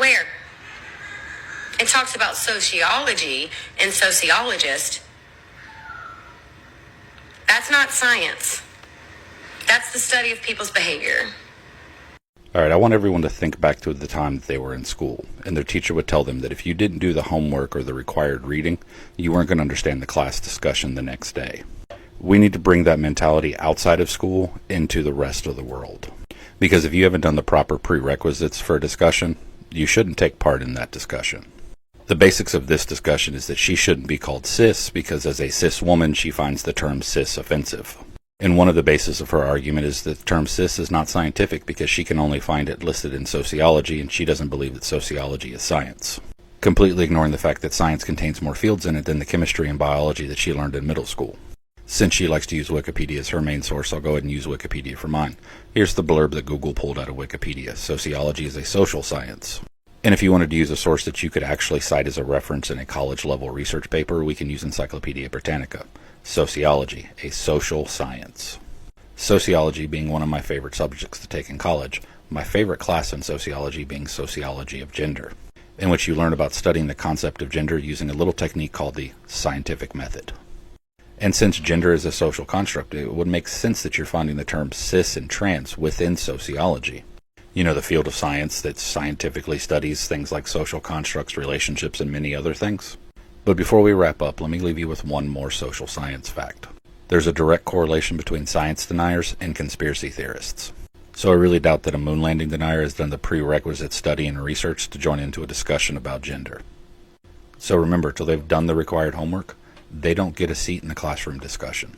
Where? It talks about sociology and sociologist. That's not science. That's the study of people's behavior. All right, I want everyone to think back to the time that they were in school, and their teacher would tell them that if you didn't do the homework or the required reading, you weren't going to understand the class discussion the next day. We need to bring that mentality outside of school into the rest of the world. Because if you haven't done the proper prerequisites for a discussion, you shouldn't take part in that discussion. The basics of this discussion is that she shouldn't be called cis because as a cis woman, she finds the term cis offensive. And one of the bases of her argument is that the term cis is not scientific because she can only find it listed in sociology, and she doesn't believe that sociology is science. Completely ignoring the fact that science contains more fields in it than the chemistry and biology that she learned in middle school. Since she likes to use Wikipedia as her main source, I'll go ahead and use Wikipedia for mine. Here's the blurb that Google pulled out of Wikipedia. Sociology is a social science. And if you wanted to use a source that you could actually cite as a reference in a college-level research paper, we can use Encyclopedia Britannica. Sociology, a social science. Sociology being one of my favorite subjects to take in college, my favorite class in sociology being sociology of gender, in which you learn about studying the concept of gender using a little technique called the scientific method. And since gender is a social construct, it would make sense that you're finding the terms cis and trans within sociology. You know, the field of science that scientifically studies things like social constructs, relationships, and many other things. But before we wrap up, let me leave you with one more social science fact. There's a direct correlation between science deniers and conspiracy theorists. So I really doubt that a moon landing denier has done the prerequisite study and research to join into a discussion about gender. So remember, till they've done the required homework, they don't get a seat in the classroom discussion.